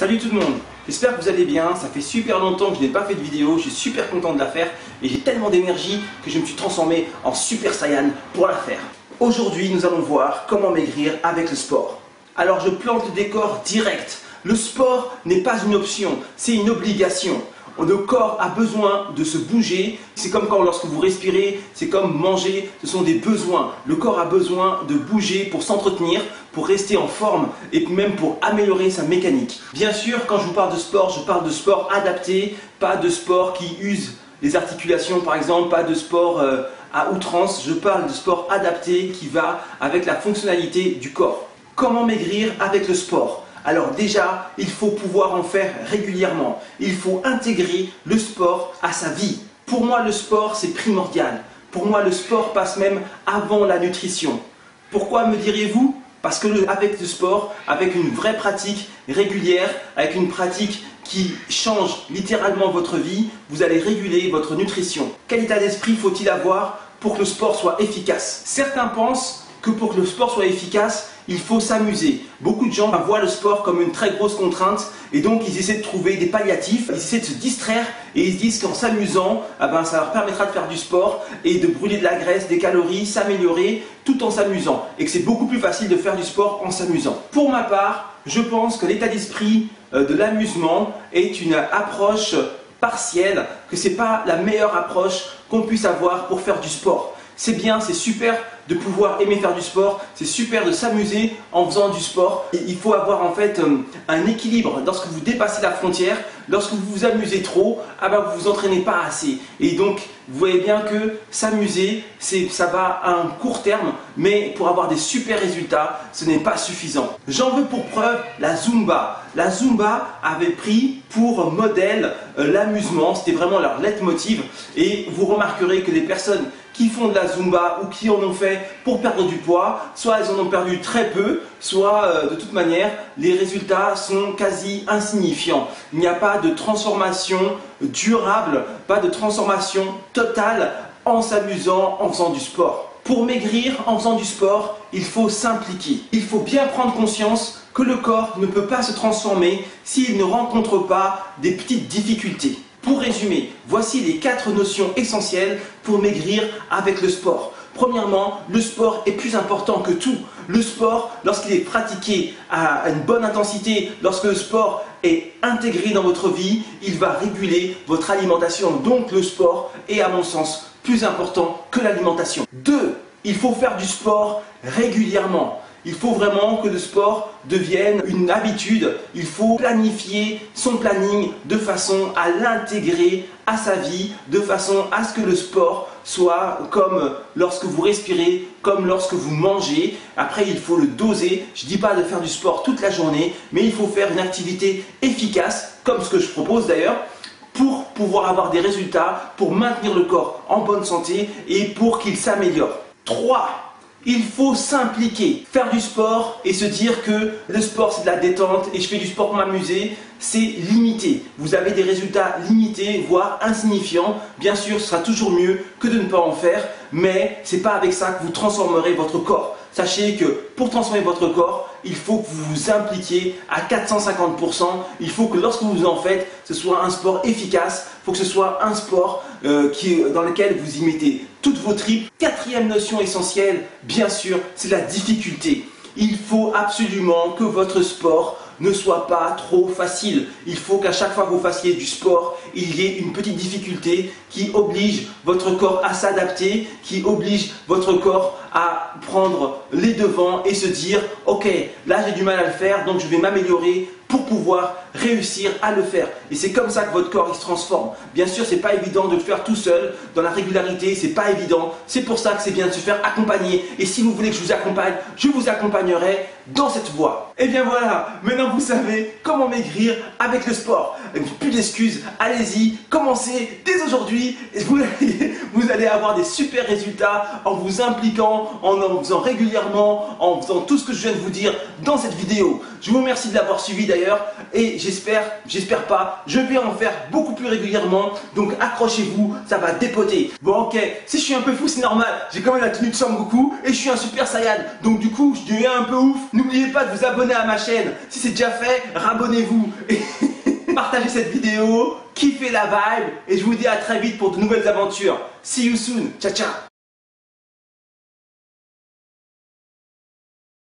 Salut tout le monde, j'espère que vous allez bien. Ça fait super longtemps que je n'ai pas fait de vidéo, je suis super content de la faire et j'ai tellement d'énergie que je me suis transformé en Super Saiyan pour la faire. Aujourd'hui nous allons voir comment maigrir avec le sport. Alors je plante le décor direct. Le sport n'est pas une option, c'est une obligation. Le corps a besoin de se bouger, c'est comme quand lorsque vous respirez, c'est comme manger, ce sont des besoins. Le corps a besoin de bouger pour s'entretenir, pour rester en forme et même pour améliorer sa mécanique. Bien sûr, quand je vous parle de sport, je parle de sport adapté, pas de sport qui use les articulations par exemple, pas de sport à outrance, je parle de sport adapté qui va avec la fonctionnalité du corps. Comment maigrir avec le sport ? Alors déjà, il faut pouvoir en faire régulièrement. Il faut intégrer le sport à sa vie. Pour moi, le sport, c'est primordial. Pour moi, le sport passe même avant la nutrition. Pourquoi me direz-vous ? Parce que avec le sport, avec une vraie pratique régulière, avec une pratique qui change littéralement votre vie, vous allez réguler votre nutrition. Quel état d'esprit faut-il avoir pour que le sport soit efficace ? Certains pensent que pour que le sport soit efficace, il faut s'amuser. Beaucoup de gens voient le sport comme une très grosse contrainte et donc ils essaient de trouver des palliatifs, ils essaient de se distraire et ils se disent qu'en s'amusant, ça leur permettra de faire du sport et de brûler de la graisse, des calories, s'améliorer tout en s'amusant et que c'est beaucoup plus facile de faire du sport en s'amusant. Pour ma part, je pense que l'état d'esprit de l'amusement est une approche partielle, que ce n'est pas la meilleure approche qu'on puisse avoir pour faire du sport. C'est bien, c'est super de pouvoir aimer faire du sport, c'est super de s'amuser en faisant du sport. Et il faut avoir en fait un équilibre. Lorsque vous dépassez la frontière, lorsque vous vous amusez trop, vous vous entraînez pas assez. Et donc, vous voyez bien que s'amuser, ça va à un court terme, mais pour avoir des super résultats, ce n'est pas suffisant. J'en veux pour preuve la Zumba. La Zumba avait pris pour modèle l'amusement, c'était vraiment leur leitmotiv. Et vous remarquerez que les personnes qui font de la Zumba ou qui en ont fait pour perdre du poids, soit elles en ont perdu très peu, soit de toute manière, les résultats sont quasi insignifiants. Il n'y a pas de transformation durable, pas de transformation totale en s'amusant, en faisant du sport. Pour maigrir en faisant du sport, il faut s'impliquer. Il faut bien prendre conscience que le corps ne peut pas se transformer s'il ne rencontre pas des petites difficultés. Pour résumer, voici les 4 notions essentielles pour maigrir avec le sport. Premièrement, le sport est plus important que tout. Le sport, lorsqu'il est pratiqué à une bonne intensité, lorsque le sport est intégré dans votre vie, il va réguler votre alimentation. Donc le sport est à mon sens plus important que l'alimentation. 2. Il faut faire du sport régulièrement. Il faut vraiment que le sport devienne une habitude. Il faut planifier son planning de façon à l'intégrer à sa vie, de façon à ce que le sport soit comme lorsque vous respirez, comme lorsque vous mangez. Après, il faut le doser. Je ne dis pas de faire du sport toute la journée, mais il faut faire une activité efficace, comme ce que je propose d'ailleurs, pour pouvoir avoir des résultats, pour maintenir le corps en bonne santé et pour qu'il s'améliore. 3. Il faut s'impliquer, faire du sport et se dire que le sport c'est de la détente et je fais du sport pour m'amuser, c'est limité. Vous avez des résultats limités, voire insignifiants. Bien sûr, ce sera toujours mieux que de ne pas en faire, mais ce n'est pas avec ça que vous transformerez votre corps. Sachez que pour transformer votre corps, il faut que vous vous impliquiez à 450%. Il faut que lorsque vous en faites, ce soit un sport efficace. Il faut que ce soit un sport dans lequel vous y mettez toutes vos tripes. 4e notion essentielle, bien sûr, c'est la difficulté. Il faut absolument que votre sport ne soit pas trop facile. Il faut qu'à chaque fois que vous fassiez du sport, il y ait une petite difficulté qui oblige votre corps à s'adapter, qui oblige votre corps à prendre les devants et se dire « Ok, là j'ai du mal à le faire, donc je vais m'améliorer pour pouvoir réussir à le faire. » Et c'est comme ça que votre corps il se transforme. Bien sûr, c'est pas évident de le faire tout seul, dans la régularité, c'est pas évident. C'est pour ça que c'est bien de se faire accompagner. Et si vous voulez que je vous accompagne, je vous accompagnerai dans cette voie. Et bien voilà, maintenant vous savez comment maigrir avec le sport. Plus d'excuses, allez-y, commencez dès aujourd'hui. Vous allez avoir des super résultats en vous impliquant, en faisant régulièrement, en faisant tout ce que je viens de vous dire dans cette vidéo. Je vous remercie de l'avoir suivi d'ailleurs. et j'espère pas, je vais en faire beaucoup plus régulièrement, donc accrochez-vous, ça va dépoter. Bon ok, si je suis un peu fou c'est normal, j'ai quand même la tenue de Son Goku et je suis un Super Saiyan, donc du coup je deviens un peu ouf. N'oubliez pas de vous abonner à ma chaîne, si c'est déjà fait, rabonnez-vous. Partagez cette vidéo, kiffez la vibe et je vous dis à très vite pour de nouvelles aventures. See you soon, ciao ciao.